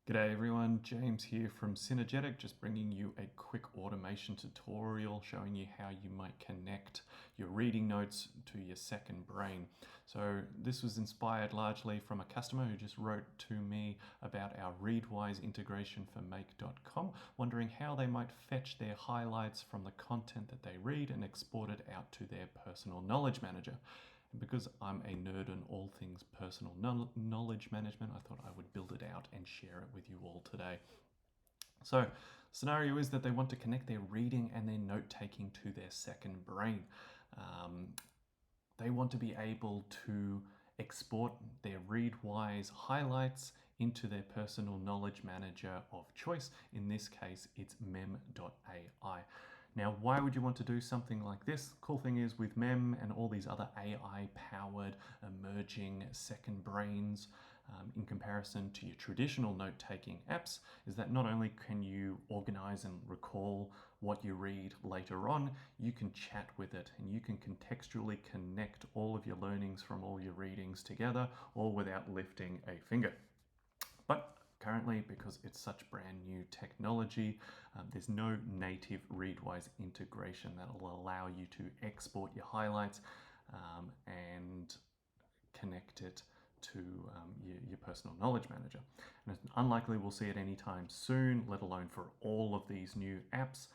G'day everyone, James here from Synergetic, just bringing you a quick automation tutorial showing you how you might connect your reading notes to your second brain. So this was inspired largely from a customer who just wrote to me about our Readwise integration for Make.com, wondering how they might fetch their highlights from the content that they read and export it out to their personal knowledge manager. And because I'm a nerd on all things personal knowledge management, I thought I would build it out and share it with you all today. So, scenario is that they want to connect their reading and their note-taking to their second brain. They want to be able to export their Readwise highlights into their personal knowledge manager of choice. In this case, it's Mem.ai. Now, why would you want to do something like this? Cool thing is with Mem and all these other AI-powered emerging second brains, in comparison to your traditional note-taking apps, is that not only can you organize and recall what you read later on, you can chat with it and you can contextually connect all of your learnings from all your readings together, all without lifting a finger. But currently, because it's such brand new technology, there's no native Readwise integration that will allow you to export your highlights and connect it to your personal knowledge manager. And it's unlikely we'll see it anytime soon, let alone for all of these new apps.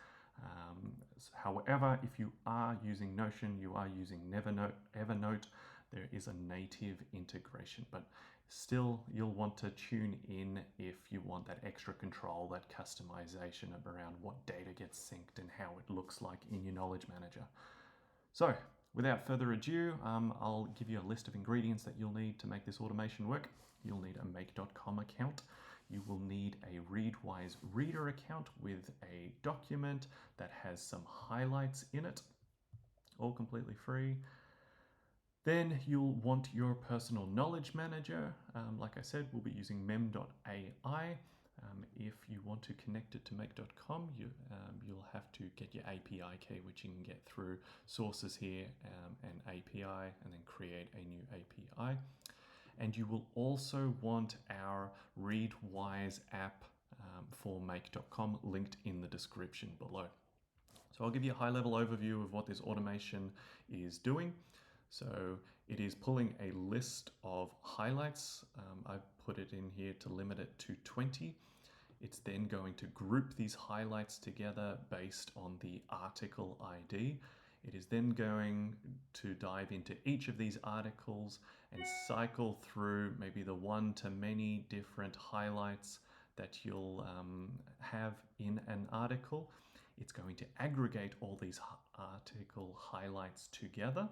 However, if you are using Notion, you are using Evernote, there is a native integration, but still you'll want to tune in if you want that extra control, that customization around what data gets synced and how it looks like in your knowledge manager. So without further ado, I'll give you a list of ingredients that you'll need to make this automation work. You'll need a Make.com account. You will need a Readwise Reader account with a document that has some highlights in it, all completely free. Then you'll want your personal knowledge manager. Like I said, we'll be using Mem.ai. If you want to connect it to Make.com, you'll have to get your API key, which you can get through sources here and API, and then create a new API. And you will also want our Readwise app for Make.com linked in the description below. So I'll give you a high-level overview of what this automation is doing. So it is pulling a list of highlights. I've put it in here to limit it to 20. It's then going to group these highlights together based on the article ID. It is then going to dive into each of these articles and cycle through maybe the one to many different highlights that you'll have in an article. It's going to aggregate all these article highlights together.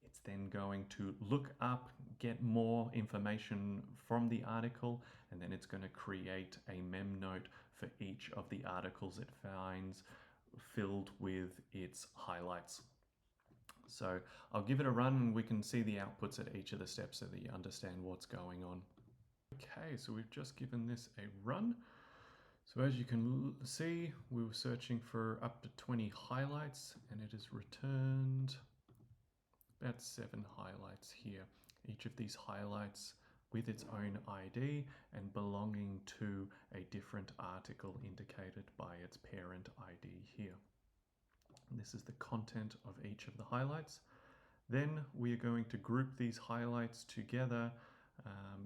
It's then going to look up, get more information from the article, and then it's going to create a mem note for each of the articles it finds filled with its highlights. So I'll give it a run and we can see the outputs at each of the steps so that you understand what's going on. Okay, so we've just given this a run. So as you can see, we were searching for up to 20 highlights and it has returned about 7 highlights here. Each of these highlights with its own ID and belonging to a different article indicated by its parent ID here. And this is the content of each of the highlights. Then we are going to group these highlights together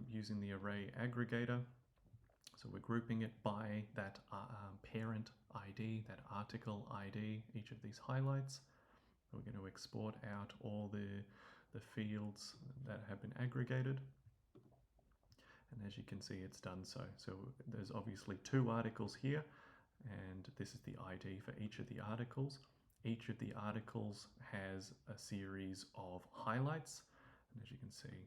using the array aggregator. So we're grouping it by that parent ID, that article ID, each of these highlights. We're going to export out all the fields that have been aggregated. And as you can see, it's done so. So there's obviously 2 articles here, and this is the ID for each of the articles. Each of the articles has a series of highlights, and as you can see,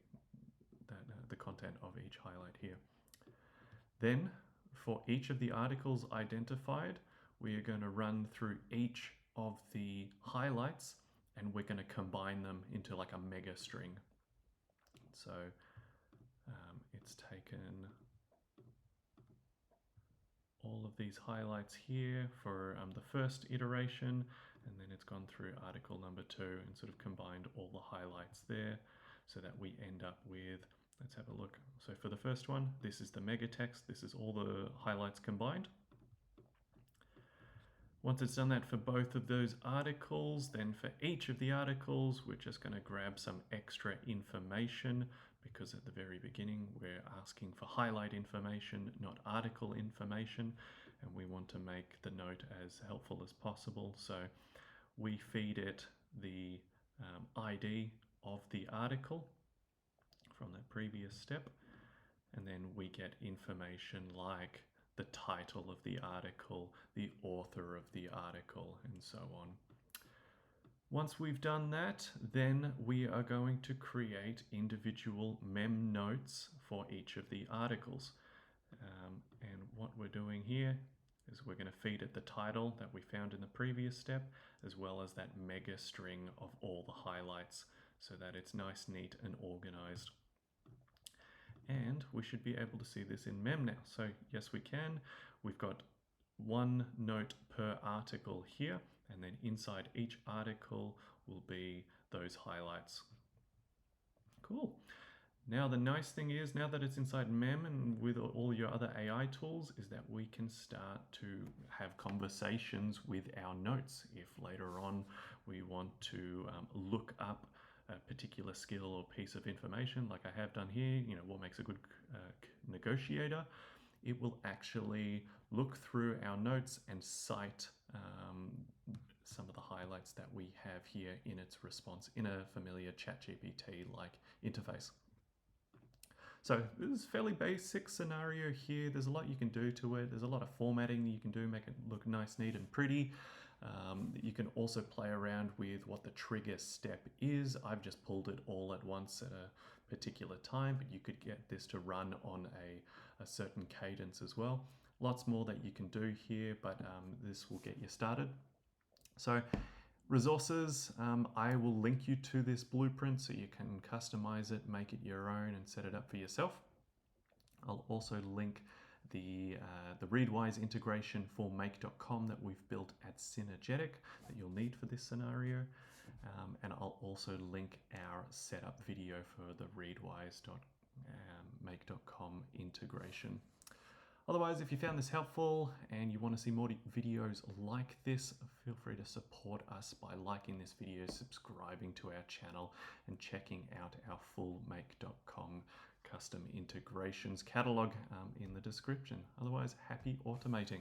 that the content of each highlight here. Then, for each of the articles identified, we are going to run through each of the highlights and we're going to combine them into like a mega string. So it's taken all of these highlights here for the first iteration, and then it's gone through article number 2 and sort of combined all the highlights there so that we end up with Let's have a look. So for the first one, this is the mega text. This is all the highlights combined. Once it's done that for both of those articles, then for each of the articles, we're just going to grab some extra information, because at the very beginning, we're asking for highlight information, not article information, and we want to make the note as helpful as possible. So we feed it the ID of the article from that previous step, and then we get information like the title of the article, the author of the article, and so on. Once we've done that, then we are going to create individual mem notes for each of the articles. And what we're doing here is we're going to feed it the title that we found in the previous step, as well as that mega string of all the highlights, so that it's nice, neat, and organized. And we should be able to see this in Mem now. So yes, we can. We've got one note per article here, and then inside each article will be those highlights. Cool. Now the nice thing is, now that it's inside Mem and with all your other AI tools, is that we can start to have conversations with our notes. If later on we want to look up a particular skill or piece of information, like I have done here, what makes a good negotiator, it will actually look through our notes and cite some of the highlights that we have here in its response in a familiar ChatGPT-like interface. So this is a fairly basic scenario here. There's a lot you can do to it. There's a lot of formatting you can do, make it look nice, neat, and pretty. You can also play around with what the trigger step is. I've just pulled it all at once at a particular time, but you could get this to run on a certain cadence as well. Lots more that you can do here, but this will get you started. So resources, I will link you to this blueprint so you can customize it, make it your own, and set it up for yourself. I'll also link the Readwise integration for Make.com that we've built at Synergetic that you'll need for this scenario. And I'll also link our setup video for the Readwise Make.com integration. Otherwise, if you found this helpful and you want to see more videos like this, feel free to support us by liking this video, subscribing to our channel, and checking out our full Make.com custom integrations catalog in the description. Otherwise, happy automating.